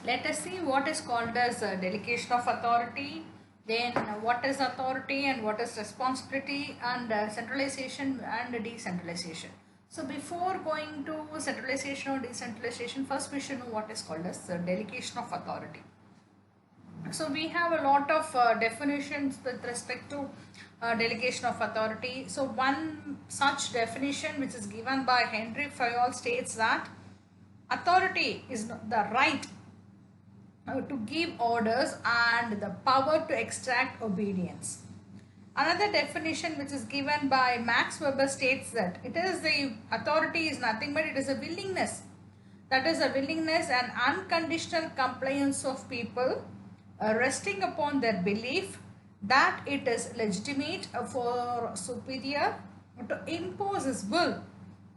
Let us see what is called as delegation of authority, then what is authority and what is responsibility, and centralization and decentralization. So before going to centralization or decentralization, first we should know what is called as delegation of authority. So we have a lot of definitions with respect to delegation of authority. So one such definition which is given by Henry Fayol states that authority is the right to give orders and the power to extract obedience. Another definition which is given by Max Weber states that it is the authority is nothing but it is a willingness. That is a willingness and unconditional compliance of people resting upon their belief that it is legitimate for superior to impose his will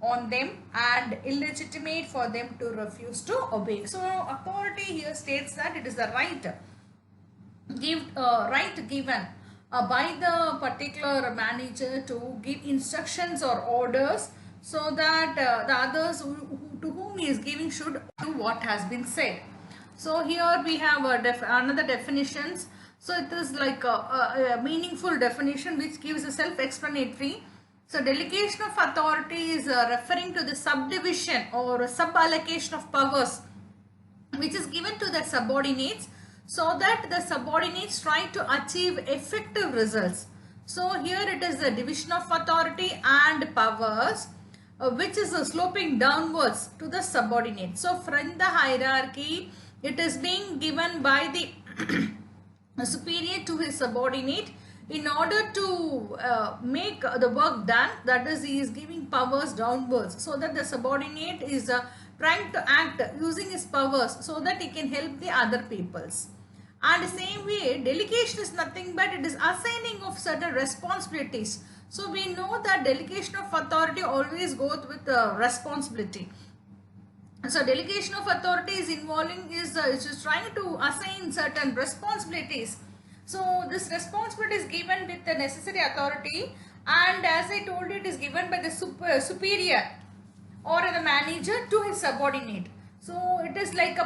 on them and illegitimate for them to refuse to obey. So authority here states that it is the right given by the particular manager to give instructions or orders so that the others to whom he is giving should do what has been said. So here we have another definitions. So it is like a meaningful definition which gives a self-explanatory. So delegation of authority is referring to the subdivision or sub-allocation of powers which is given to the subordinates so that the subordinates try to achieve effective results. So here it is the division of authority and powers which is sloping downwards to the subordinates. So from the hierarchy, it is being given by the superior to his subordinate in order to make the work done. That is, he is giving powers downwards so that the subordinate is trying to act using his powers so that he can help the other peoples. And same way, delegation is nothing but it is assigning of certain responsibilities. So we know that delegation of authority always goes with responsibility. So delegation of authority is involving is just trying to assign certain responsibilities. So this responsibility is given with the necessary authority, and as I told you, it is given by the superior or the manager to his subordinate. So it is like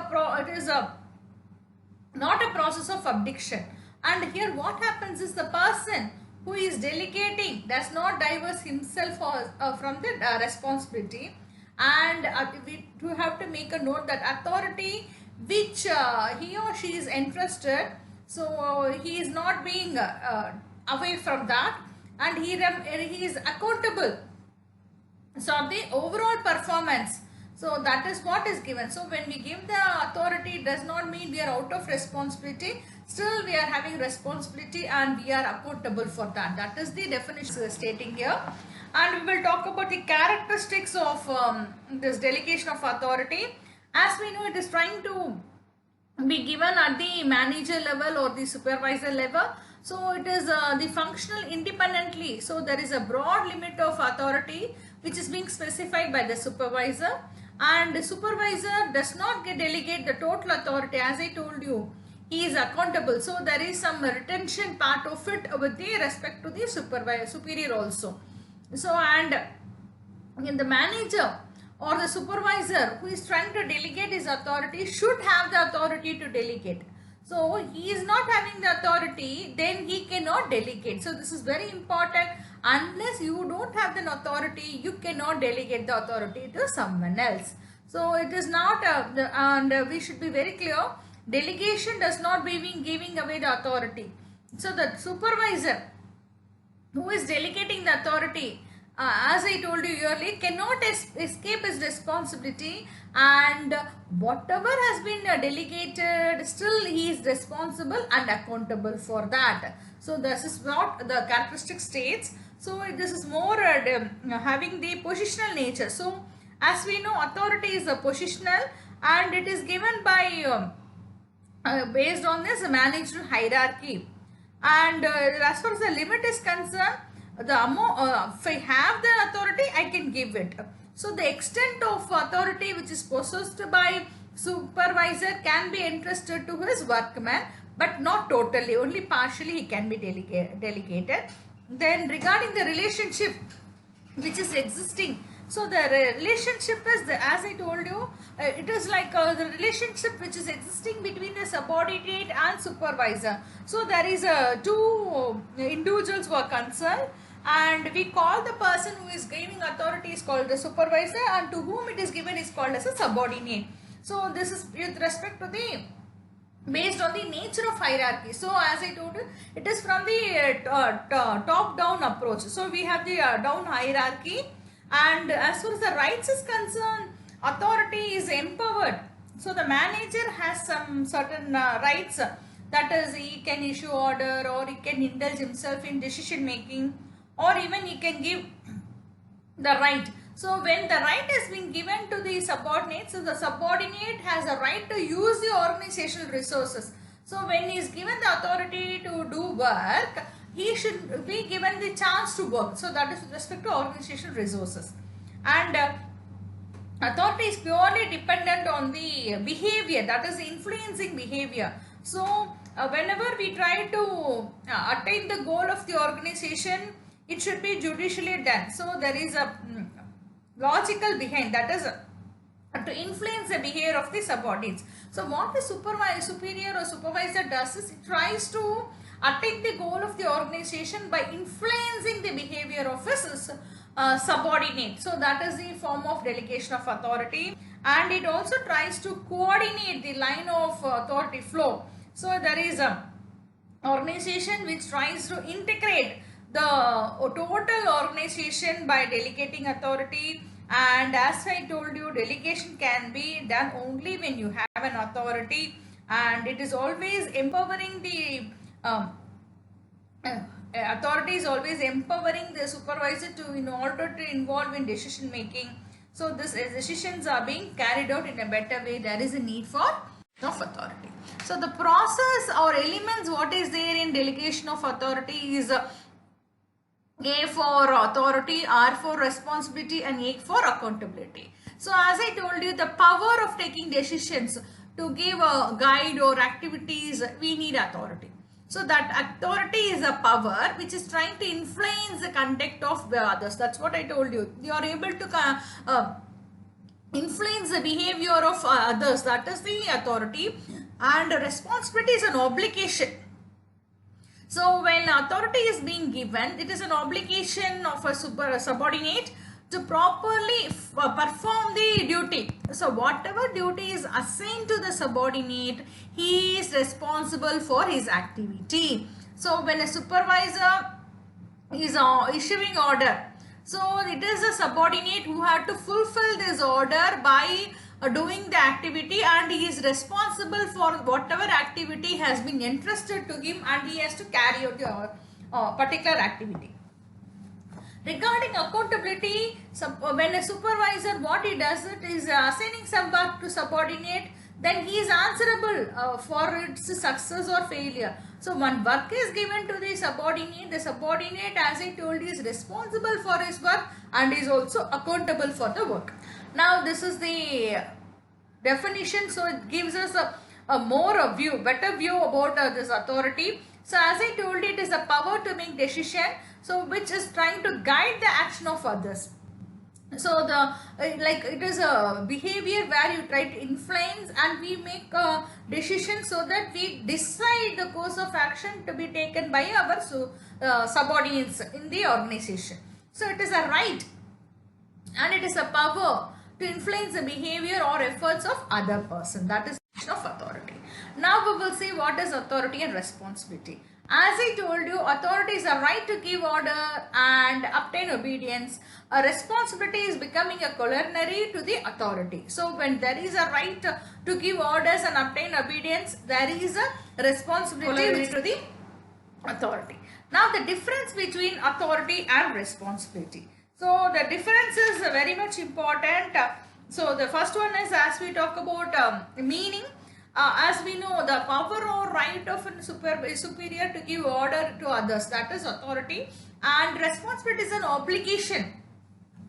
not a process of abdiction. And here what happens is the person who is delegating does not diverse himself from the responsibility. And we do have to make a note that authority which he or she is entrusted, so he is not being away from that, and he is accountable so the overall performance. So that is what is given. So when we give the authority, it does not mean we are out of responsibility. Still we are having responsibility and we are accountable for that. That is the definition stating here. And we will talk about the characteristics of this delegation of authority. As we know, it is trying to be given at the manager level or the supervisor level. So it is the functional independently. So there is a broad limit of authority which is being specified by the supervisor, and the supervisor does not delegate the total authority. As I told you, he is accountable. So there is some retention part of it with the respect to the superior also. So and in the manager or the supervisor who is trying to delegate his authority should have the authority to delegate. So he is not having the authority, then he cannot delegate. So this is very important. Unless you don't have the authority, you cannot delegate the authority to someone else. So it is not, and we should be very clear, delegation does not mean giving away the authority. So the supervisor who is delegating the authority, as I told you earlier, cannot escape his responsibility, and whatever has been delegated, still he is responsible and accountable for that. So this is what the characteristic states. So this is more having the positional nature. So as we know, authority is a positional and it is given by based on this managerial hierarchy. And as far as the limit is concerned, the amount, if I have the authority, I can give it. So the extent of authority which is possessed by supervisor can be entrusted to his workman, but not totally, only partially he can be delegated. Then regarding the relationship which is existing So the relationship is, as I told you, it is like the relationship which is existing between the subordinate and supervisor. So there is two individuals who are concerned, and we call the person who is giving authority is called the supervisor, and to whom it is given is called as a subordinate. So this is with respect to the based on the nature of hierarchy. So as I told you, it is from the top down approach. So we have the down hierarchy, and as far as the rights is concerned, authority is empowered. So the manager has some certain rights, that is he can issue order, or he can indulge himself in decision making, or even he can give the right. So when the right has been given to the subordinate, so the subordinate has a right to use the organizational resources. So when he is given the authority to do work, he should be given the chance to work. So that is with respect to organizational resources. And authority is purely dependent on the behavior, that is influencing behavior. So whenever we try to attain the goal of the organization, it should be judicially done. So there is a logical behind, that is to influence the behavior of the subordinates. So what the superior or supervisor does is it tries to attain the goal of the organization by influencing the behavior of his subordinate. So that is the form of delegation of authority, and it also tries to coordinate the line of authority flow. So there is a organization which tries to integrate the total organization by delegating authority. And as I told you, delegation can be done only when you have an authority, and it is always empowering the authority is always empowering the supervisor to in order to involve in decision making. So this decisions are being carried out in a better way. There is a need for of authority. So the process or elements what is there in delegation of authority is A for authority, R for responsibility, and A for accountability. So as I told you, the power of taking decisions to give a guide or activities, we need authority. So that authority is a power which is trying to influence the conduct of the others. That's what I told you. You are able to influence the behavior of others. That is the authority. And responsibility is an obligation. So when authority is being given, it is an obligation of a subordinate to properly perform the duty. So whatever duty is assigned to the subordinate, he is responsible for his activity. So when a supervisor is issuing order, so it is a subordinate who had to fulfill this order by doing the activity, and he is responsible for whatever activity has been entrusted to him, and he has to carry out the particular activity. Regarding accountability, when a supervisor, what he does it is assigning some work to subordinate, then he is answerable for its success or failure. So when work is given to the subordinate as I told you is responsible for his work and is also accountable for the work. Now this is the definition, so it gives us a better view about this authority. So as I told you, it is a power to make decision, so which is trying to guide the action of others. So the it is a behavior where you try to influence and we make a decision so that we decide the course of action to be taken by our subordinates in the organization. So it is a right and it is a power to influence the behavior or efforts of other person. That is of authority. Now we will see what is authority and responsibility. As I told you, authority is a right to give order and obtain obedience. A responsibility is becoming a corollary to the authority. So when there is a right to give orders and obtain obedience, there is a responsibility to the authority. Now the difference between authority and responsibility. So the difference is very much important. So the first one is, as we talk about meaning, as we know, the power or right of a superior to give order to others, that is authority, and responsibility is an obligation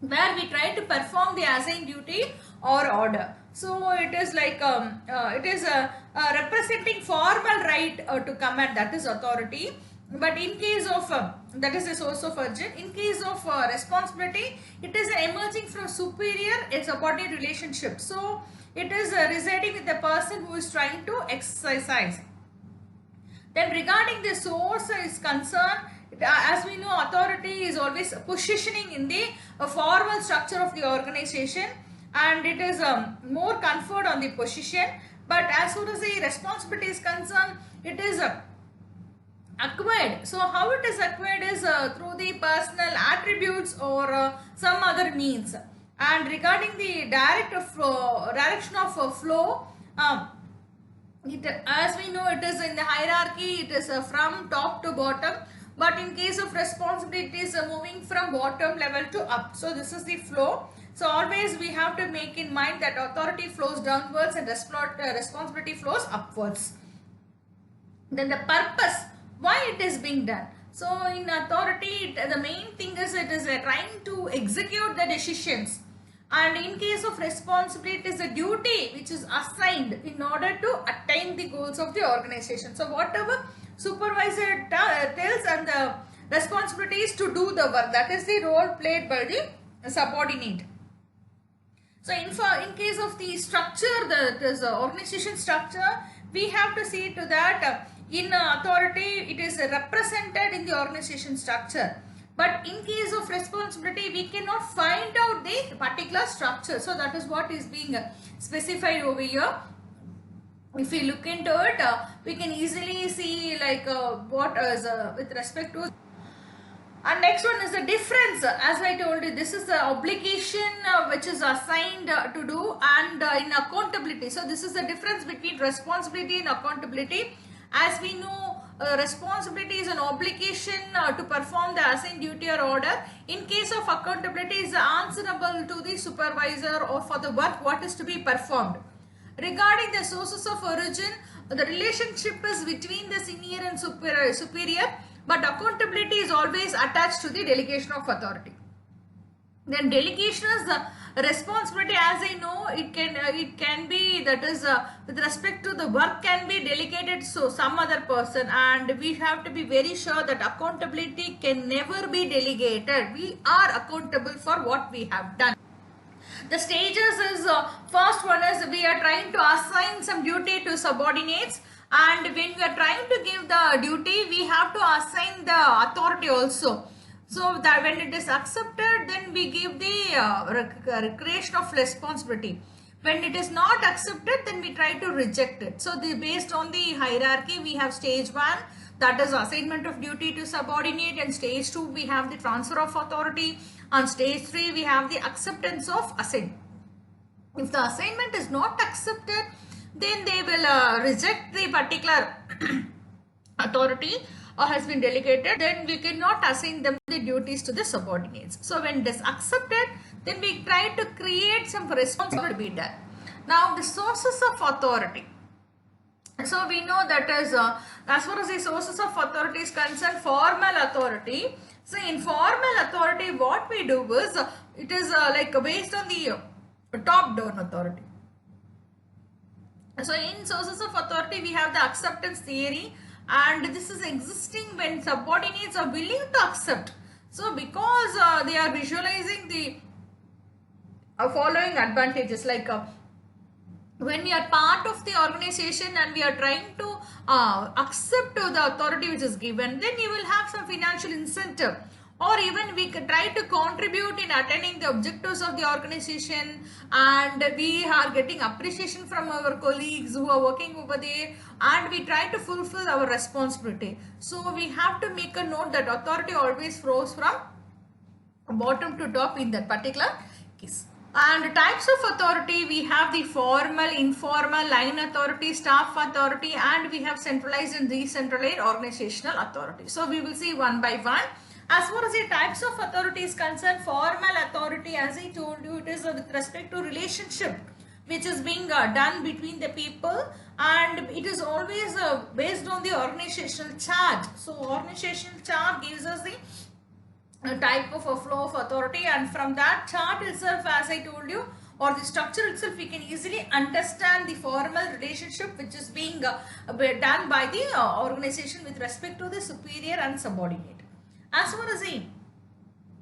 where we try to perform the assigned duty or order. So it is like it is representing formal right to command, that is authority, but in case of that is the source of origin. In case of responsibility, it is emerging from superior and subordinate relationship. So it is residing with the person who is trying to exercise. Then regarding the source is concerned, as we know, authority is always positioning in the formal structure of the organization, and it is more conferred on the position. But as far as the responsibility is concerned, it is acquired. So how it is acquired is through the personal attributes or some other means. And regarding the direction of flow, as we know, it is in the hierarchy, it is from top to bottom, but in case of responsibility, it is moving from bottom level to up. So this is the flow. So always we have to make in mind that authority flows downwards and responsibility flows upwards. Then the purpose, why it is being done. So in authority, the main thing is it is trying to execute the decisions, and in case of responsibility, it is a duty which is assigned in order to attain the goals of the organization. So whatever supervisor tells, and the responsibility is to do the work. That is the role played by the subordinate. So in case of the structure, the organization structure, we have to see to that in authority it is represented in the organization structure. But in case of responsibility, we cannot find out the particular structure. So that is what is being specified over here. If we look into it, we can easily see like what is with respect to. And next one is the difference. As I told you, this is the obligation which is assigned to do, and in accountability. So this is the difference between responsibility and accountability. As we know, responsibility is an obligation to perform the assigned duty or order. In case of accountability, is answerable to the supervisor or for the work what is to be performed. Regarding the sources of origin, the relationship is between the senior and superior, but accountability is always attached to the delegation of authority. Then delegation is the responsibility. As I know, it can be, that is with respect to the work can be delegated to some other person, and we have to be very sure that accountability can never be delegated. We are accountable for what we have done. The stages is first one is we are trying to assign some duty to subordinates, and when we are trying to give the duty, we have to assign the authority also. So that when it is accepted, then we give the recreation of responsibility. When it is not accepted, then we try to reject it. So based on the hierarchy, we have stage 1, that is assignment of duty to subordinate, and stage 2 we have the transfer of authority, and stage 3 we have the acceptance of assignment. If the assignment is not accepted, then they will reject the particular authority or has been delegated, then we cannot assign them the duties to the subordinates. So when it is accepted, then we try to create some responsibility to be done. Now the sources of authority. So we know that is as far as the sources of authority is concerned, formal authority. So in formal authority, what we do is it is like based on the top-down authority. So in sources of authority, we have the acceptance theory, and this is existing when subordinates are willing to accept. So because they are visualizing the following advantages, like when we are part of the organization and we are trying to accept the authority which is given, then you will have some financial incentive, or even we can try to contribute in attaining the objectives of the organization, and we are getting appreciation from our colleagues who are working over there, and we try to fulfill our responsibility. So we have to make a note that authority always flows from bottom to top in that particular case. And types of authority, we have the formal, informal, line authority, staff authority, and we have centralized and decentralized organizational authority. So we will see one by one. As far as the types of authority is concerned, formal authority, as I told you, it is with respect to relationship which is being done between the people, and it is always based on the organizational chart. So organizational chart gives us the type of a flow of authority, and from that chart itself, as I told you, or the structure itself, we can easily understand the formal relationship which is being done by the organization with respect to the superior and subordinate. As far as the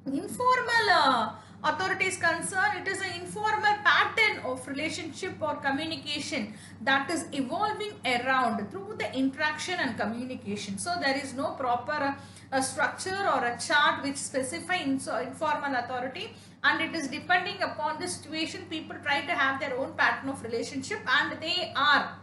informal authority is concerned, it is an informal pattern of relationship or communication that is evolving around through the interaction and communication. So there is no proper structure or a chart which specifies informal authority, and it is depending upon the situation. People try to have their own pattern of relationship and they are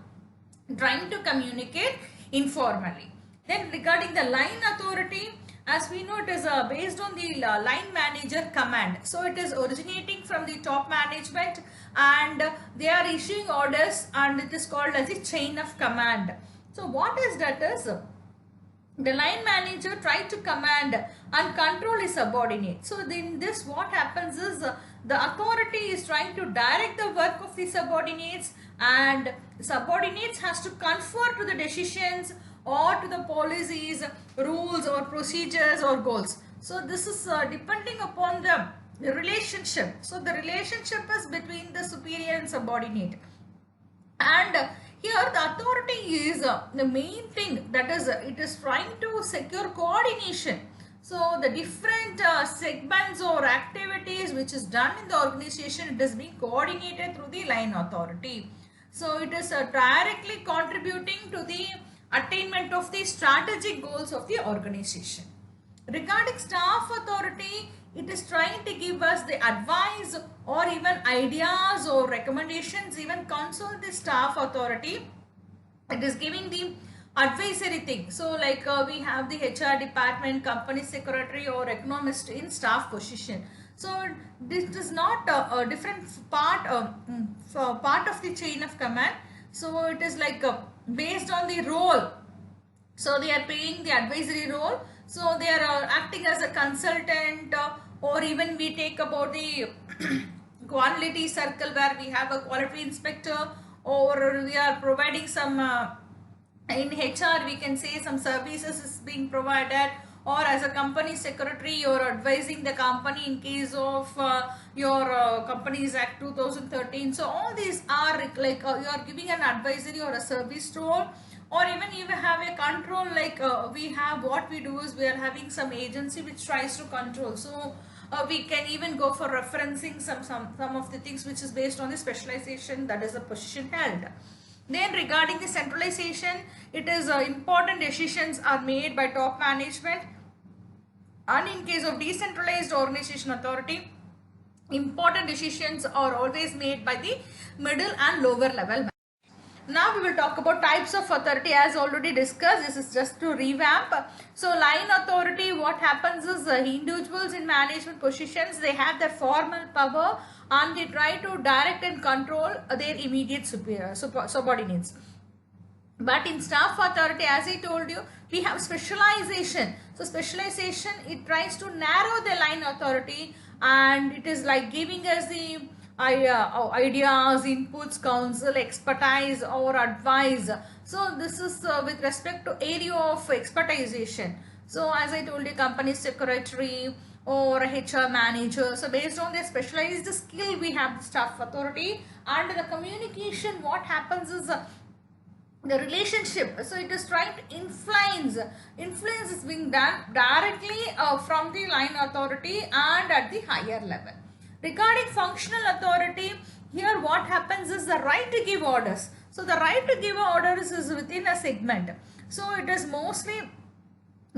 trying to communicate informally. Then regarding the line authority, as we know, it is based on the line manager command. So it is originating from the top management and they are issuing orders, and it is called as a chain of command. So what is that is, the line manager tries to command and control his subordinate. So in this, what happens is the authority is trying to direct the work of the subordinates, and subordinates has to conform to the decisions or to the policies, rules or procedures or goals. So this is depending upon the relationship. So the relationship is between the superior and subordinate. And here the authority is the main thing, that is it is trying to secure coordination. So the different segments or activities which is done in the organization, it is being coordinated through the line authority. So it is directly contributing to the attainment of the strategic goals of the organization. Regarding staff authority, it is trying to give us the advice or even ideas or recommendations, even consult the staff authority. It is giving the advisory thing. So like we have the HR department, company secretary or economist in staff position. So this is not a different part of the chain of command. So it is like based on the role. So they are playing the advisory role. So they are acting as a consultant, or even we take about the quality circle where we have a quality inspector, or we are providing some in HR we can say some services is being provided, or as a company secretary you are advising the company in case of your Companies Act 2013. So all these are like you are giving an advisory or a service role, or even you have a control, like we have, what we do is we are having some agency which tries to control. So we can even go for referencing some of the things which is based on the specialization, that is the position held. Then regarding the centralization, it is important decisions are made by top management, and in case of decentralized organization authority, important decisions are always made by the middle and lower level. Now we will talk about types of authority as already discussed. This is just to revamp. So line authority, what happens is individuals in management positions, they have their formal power and they try to direct and control their immediate superior, subordinates. But in staff authority, as I told you, we have specialization. So specialization, it tries to narrow the line authority, and it is like giving us the ideas, inputs, counsel, expertise or advice. So this is with respect to area of expertization. So as I told you, company secretary or HR manager. So based on their specialized skill, we have the staff authority. And the communication, what happens is the relationship. So it is trying to influence is being done directly from the line authority and at the higher level. Regarding functional authority, here what happens is the right to give orders. So the right to give orders is within a segment. So it is mostly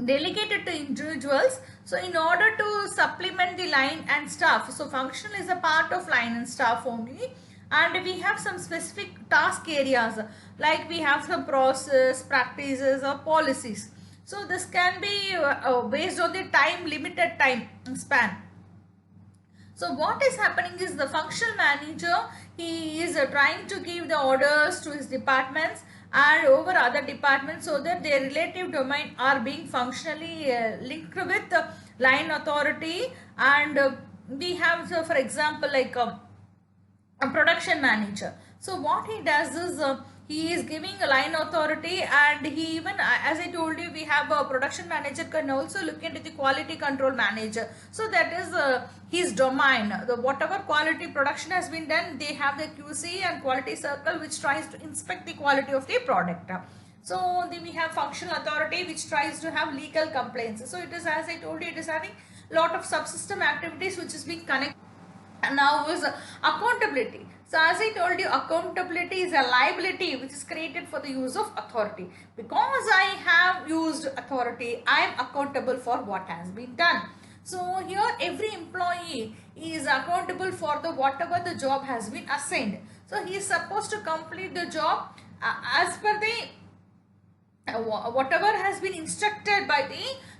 delegated to individuals. So in order to supplement the line and staff, so functional is a part of line and staff only. And we have some specific task areas, like we have some process, practices or policies. So this can be based on the limited time span. So what is happening is the functional manager, he is trying to give the orders to his departments and over other departments, so that their relative domain are being functionally linked with the line authority. And we have, so for example, like a production manager. So what he does is he is giving a line authority, and he even, as I told you, we have a production manager can also look into the quality control manager. So that is his domain. Whatever quality production has been done, they have the QC and quality circle which tries to inspect the quality of the product. So then we have functional authority which tries to have legal complaints. So it is, as I told you, it is having lot of subsystem activities which is being connected. And now is accountability. So as I told you, accountability is a liability which is created for the use of authority. Because I have used authority, I am accountable for what has been done. So here every employee is accountable for the whatever the job has been assigned. So he is supposed to complete the job as per the whatever has been instructed by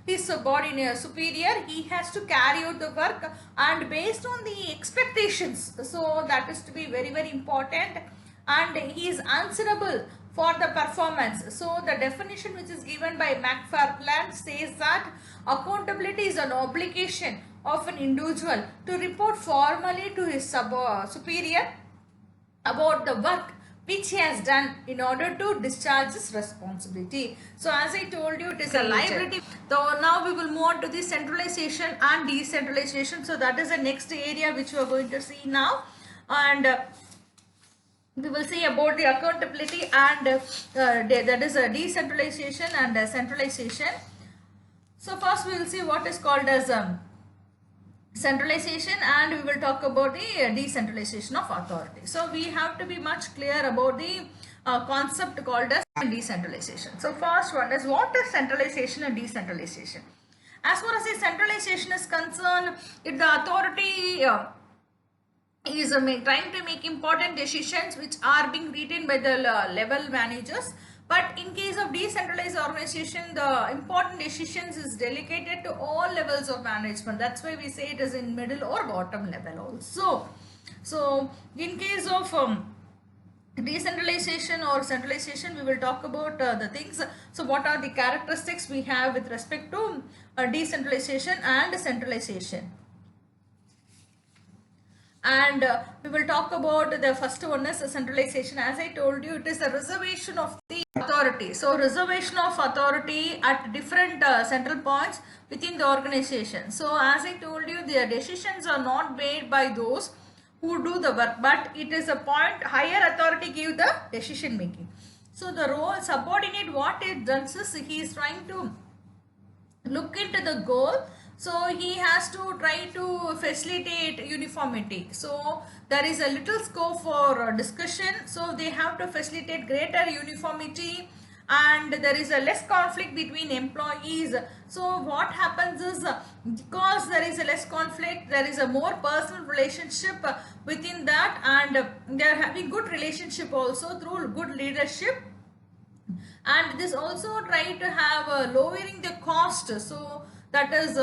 his subordinate superior. He has to carry out the work and based on the expectations. So that is to be very, very important, and he is answerable for the performance. So the definition which is given by McFarland says that accountability is an obligation of an individual to report formally to his superior about the work which he has done in order to discharge his responsibility. So as I told you, it is a liability. So now we will move on to the centralization and decentralization. So that is the next area which we are going to see now, and we will see about the accountability and that is a decentralization and centralization. So first we will see what is called as centralization, and we will talk about the decentralization of authority. So we have to be much clear about the concept called as decentralization. So first one is, what is centralization and decentralization? As far as the centralization is concerned, if the authority is trying to make important decisions which are being written by the level managers. But in case of decentralized organization, the important decisions is delegated to all levels of management. That's why we say it is in middle or bottom level also. So in case of decentralization or centralization, we will talk about the things. So what are the characteristics we have with respect to decentralization and centralization? And we will talk about the first one is centralization. As I told you, it is a reservation of the authority. So reservation of authority at different central points within the organization. So as I told you, the decisions are not made by those who do the work, but it is a point higher authority give the decision making. So the role subordinate, what it does is he is trying to look into the goal. So he has to try to facilitate uniformity. So there is a little scope for discussion. So they have to facilitate greater uniformity, and there is a less conflict between employees. So what happens is, because there is a less conflict, there is a more personal relationship within that, and they are having good relationship also through good leadership. And this also try to have lowering the cost. So that is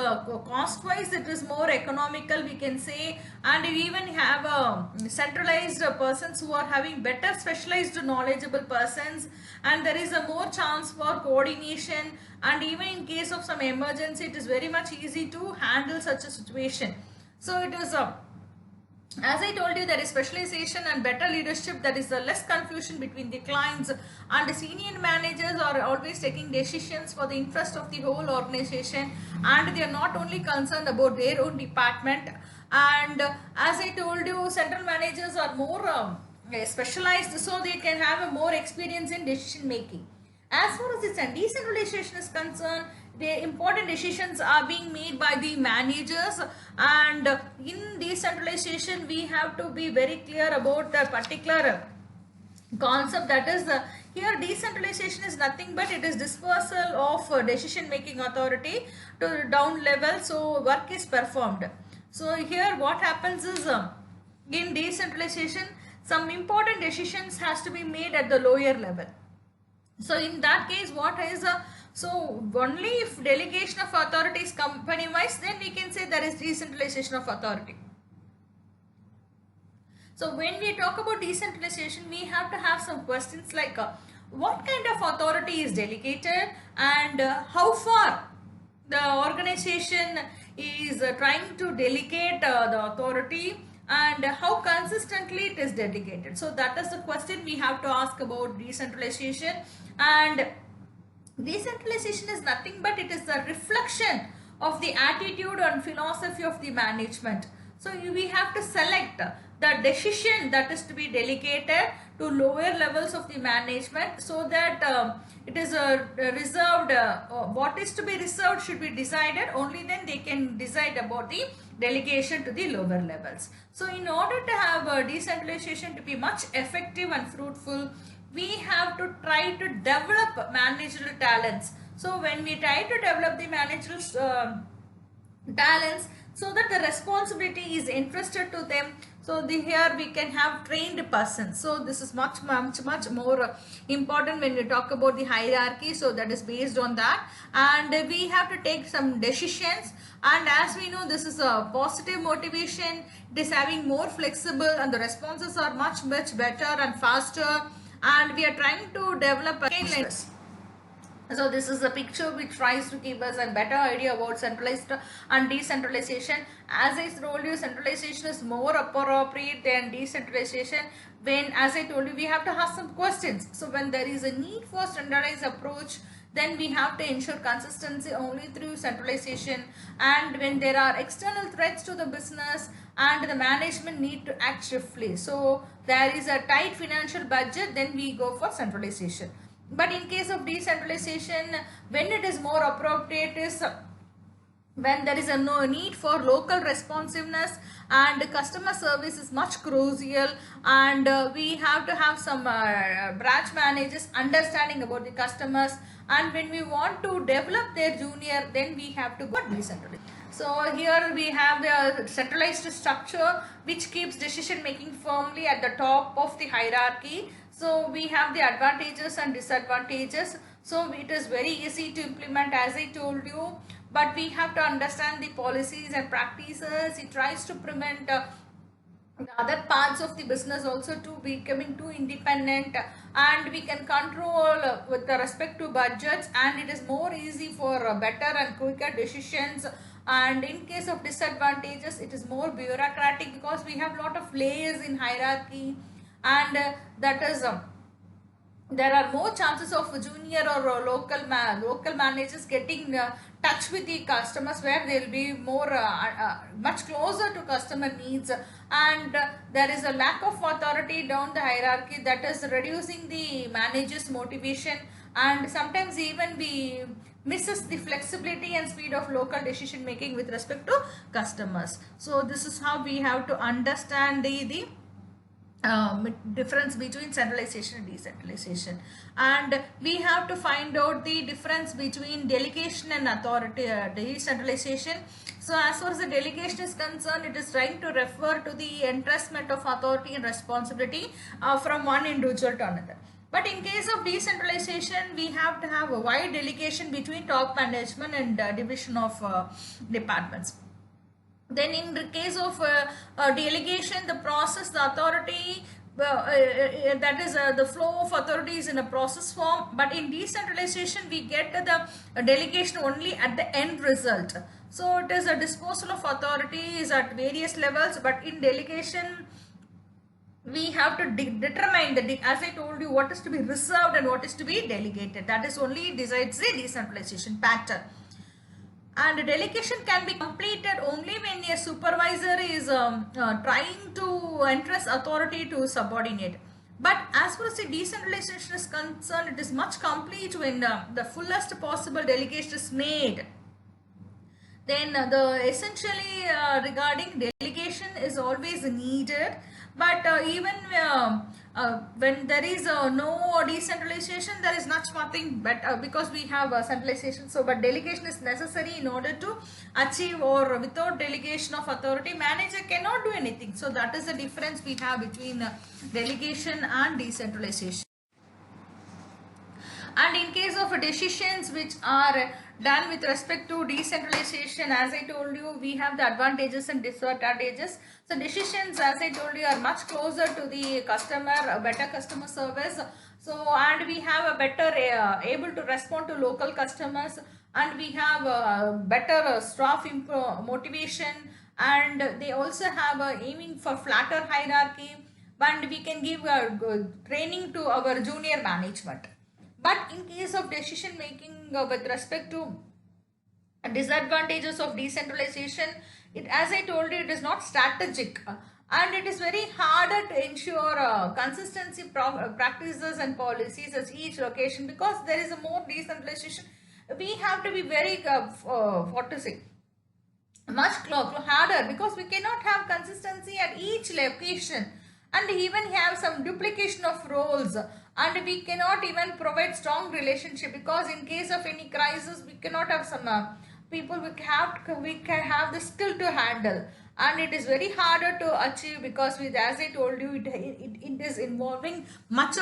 cost wise it is more economical, we can say. And we even have centralized persons who are having better specialized knowledgeable persons, and there is a more chance for coordination, and even in case of some emergency it is very much easy to handle such a situation. So it is as I told you, there is specialization and better leadership. There is less confusion between the clients, and the senior managers are always taking decisions for the interest of the whole organization, and they are not only concerned about their own department. And as I told you, central managers are more specialized, so they can have a more experience in decision making. As far as the decentralization is concerned, the important decisions are being made by the managers, and in decentralization we have to be very clear about the particular concept. That is here decentralization is nothing but it is dispersal of decision making authority to down level, so work is performed. So here what happens is in decentralization some important decisions has to be made at the lower level. So in that case what is so only if delegation of authority is company wise, then we can say there is decentralization of authority. So when we talk about decentralization, we have to have some questions like what kind of authority is delegated, and how far the organization is trying to delegate the authority, and how consistently it is delegated. So that is the question we have to ask about decentralization. And decentralization is nothing but it is the reflection of the attitude and philosophy of the management. So we have to select the decision that is to be delegated to lower levels of the management, so that it is reserved, what is to be reserved should be decided, only then they can decide about the delegation to the lower levels. So in order to have decentralization to be much effective and fruitful, we have to try to develop managerial talents. So when we try to develop the managerial talents, so that the responsibility is entrusted to them, so here we can have trained persons. So this is much more important when we talk about the hierarchy. So that is based on that, and we have to take some decisions. And as we know, this is a positive motivation, it is having more flexible, and the responses are much better and faster, and we are trying to develop guidelines. So this is a picture which tries to give us a better idea about centralized and decentralization. As I told you, centralization is more appropriate than decentralization. When, as I told you, we have to ask some questions. So when there is a need for standardized approach, then we have to ensure consistency only through centralization. And when there are external threats to the business and the management need to act swiftly, so there is a tight financial budget, then we go for centralization. But in case of decentralization, when it is more appropriate is when there is a no need for local responsiveness, and customer service is much crucial, and we have to have some branch managers understanding about the customers, and when we want to develop their junior, then we have to go decentralized. So here we have the centralized structure which keeps decision making firmly at the top of the hierarchy. So we have the advantages and disadvantages. So it is very easy to implement, as I told you, but we have to understand the policies and practices. It tries to prevent the other parts of the business also to becoming too independent, and we can control with the respect to budgets, and it is more easy for better and quicker decisions. And in case of disadvantages, it is more bureaucratic because we have lot of layers in hierarchy, and that is there are more chances of junior or local managers getting touch with the customers, where they will be more much closer to customer needs, and there is a lack of authority down the hierarchy, that is reducing the managers motivation, and sometimes even we misses the flexibility and speed of local decision making with respect to customers. So this is how we have to understand the difference between centralization and decentralization, and we have to find out the difference between delegation and authority decentralization. So as far as the delegation is concerned, it is trying to refer to the entrustment of authority and responsibility from one individual to another. But in case of decentralization, we have to have a wide delegation between top management and division of departments. Then in the case of delegation, the process, the authority, that is the flow of authority is in a process form. But in decentralization, we get the delegation only at the end result. So it is a disposal of authority is at various levels, but in delegation, we have to determine as I told you, what is to be reserved and what is to be delegated. That is only decides the decentralization pattern. And delegation can be completed only when a supervisor is trying to entrust authority to subordinate. But as far as the decentralization is concerned, it is much complete when the fullest possible delegation is made. Then the essentially regarding delegation is always needed, but even when there is no decentralization, there is nothing but because we have centralization. So but delegation is necessary in order to achieve, or without delegation of authority, manager cannot do anything. So that is the difference we have between delegation and decentralization. And in case of decisions which are done with respect to decentralization, as I told you, we have the advantages and disadvantages. So decisions, as I told you, are much closer to the customer, a better customer service. So and we have a better able to respond to local customers, and we have better staff motivation, and they also have a aiming for flatter hierarchy, and we can give training to our junior management. But in case of decision making with respect to disadvantages of decentralization, it, as I told you, it is not strategic, and it is very harder to ensure consistency practices and policies at each location, because there is a more decentralization. We have to be very what to say, much harder, because we cannot have consistency at each location, and even have some duplication of roles, and we cannot even provide strong relationship, because in case of any crisis we cannot have some people we can have the skill to handle, and it is very harder to achieve, because with, as I told you, it is involving much of